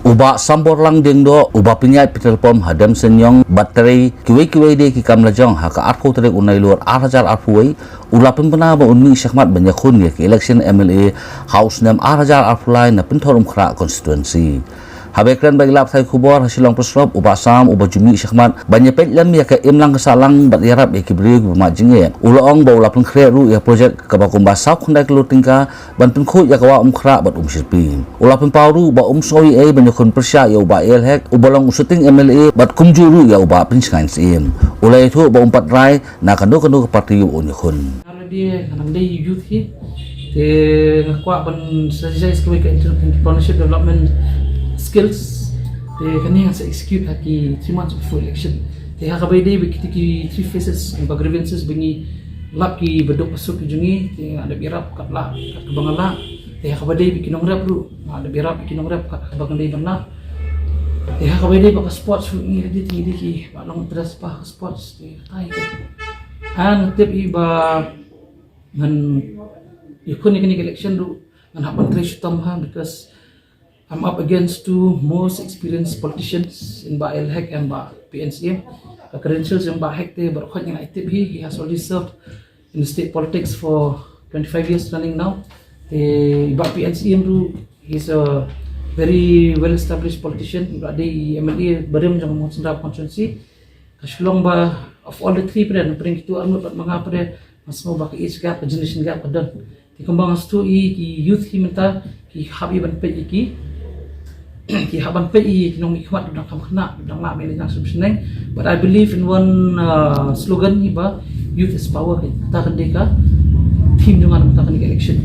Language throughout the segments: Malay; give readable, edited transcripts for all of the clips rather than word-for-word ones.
Uba sambor lang ding do, uba pinyat petrol hadam senyong baterai kiwe de ki kam lajong haka arfu tere unai luar 8,000 arfuai ulapin pena ba unmi syakmat banyakun ya ki election MLA house nam 8,000 arfulai na pintorum khra constituency. Habekran bagi lap sai kubor hasilong presrop uba sam uba jumi syakmat banyapet lam ya ka imlang kesalang bat yarap ya ki beri ma jinge ulong ba ulapin khre ru ya projek ka ba kumba sak khundai kelo tingka ban pin khu ya ka wa khra bat sirpin ulapin pauru ba soi ai banyakun persya ya uba el hek ubalong usuting MLA bat kumjuru ya uba pin skan sim ulai thu ba umpat rai na kanu ke parti unyakun dia kanang day youth hi te kwa ban strategize ke entrepreneurship development skills te kani sa execute haki 3 months before election te hakabay day ki 3 phases ng grievances bingi lap ki bedok pasuk ki jungi te ada birap katla kat bangala te hakabay day kinong rap ru ada birap kinong rap kat bangan day banla te hakabay day baka sports ni di ki balong dress pa sports te tai an tip iba ngan ikun ni election ru ngan hapan tresh tamha because I'm up against two most experienced politicians in Ba Elhek and Ba PNCM. The credentials in Ba Hek te berkhot yang aktif he has already served in the state politics for 25 years running now. Ba PNCM tu he's a very well established politician. Ba di MLA berim jang mo sendap constituency. Kasulong ba of all the three pada paling itu anu pat manga pada mas mo ba age gap generation gap pada. Ti kembang astu ki youth ki minta ki habi ban pe ki ki haban pe kinong ikhwat dang kam khna dang la me nang subseneng but I believe in one slogan ni ba youth is power kita kendeka team dengan kita kendeka election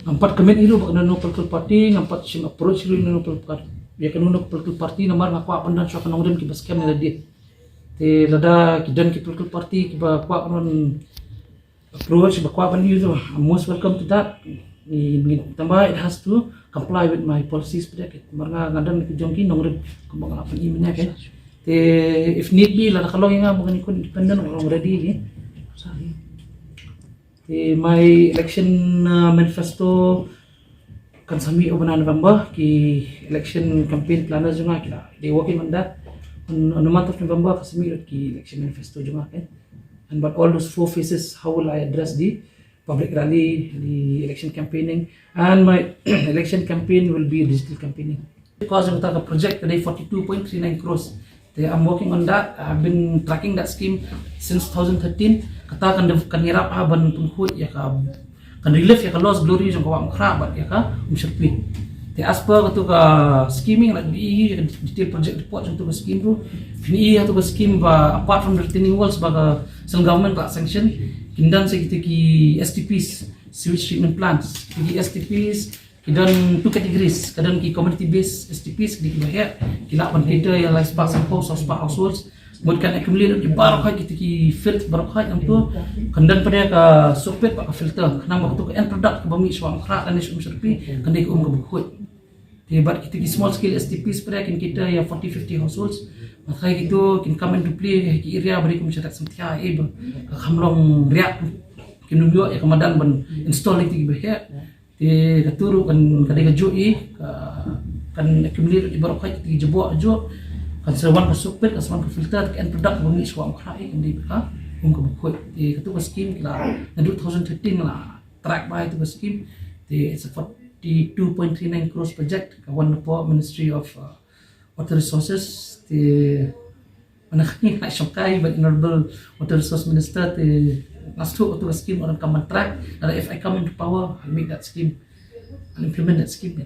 empat kemen ilu bak no political party empat sim approach ilu no political party ya kan no political party namar ngakwa pandan so kanong dem ki baskem na di te lada ki dan ki political party ki ba kwa non approach ba kwa pan ilu most welcome to that ni tambah it has to comply with my policies pada marga ngadan ki jongki nongrib kumbang apa ni menya kan te if need be la kalau nga bukan ikut independent orang ready ni te my election manifesto kan sami obana November ki election campaign planner juga kita they working on that on the month of November kasami ki election manifesto juga kan and but all those 4 phases how will I address the public rally, the election campaigning, and my election campaign will be digital campaigning. Because of the project today, 42.39 crores. I'm working on that. I've been tracking that scheme since 2013. Kata kan nirap ban pungkut ya ka kan relief ya ka lost glory jong kawang krabat ya ka umsirpi. Te as per to ka scheming like di detail project report jong to ka scheme tu. Fini ya to ka scheme ba apart from the retaining walls ba ka some government ba sanction kindan sa kita ki STPs sewage treatment plants ki STPs kidan 2 categories kadang ki community based STPs di bahaya kila pan kita yang life spark sample source spark households mudkan accumulate di barokah kita ki filter barokah yang tu kandan pada ka sopet ka filter kenang waktu ka end product ka bami suang khra dan isu serpi kandai ka ka bukhut tibat kita ki small scale STPs pada kita ya 40-50 households maka itu kin come into play ki area bari kum cetak semtia able kamlong riak kin nunggu ya kamadan ban install itu bahaya ti katuru kan kadai joi kan accumulate di barokah ti jebo ajo kan serwan ka super ka serwan ka filter kan product bumi suam khai kan di ka ka bukhut ti katu ka scheme kila na 2013 la track by itu ka scheme ti it's a 42.39 crores project ka one Ministry of Water Resources the manakani na syokai but honorable Water Resource Minister the nastu to scheme on common track and if I come into power I'll make that scheme I'll implement that scheme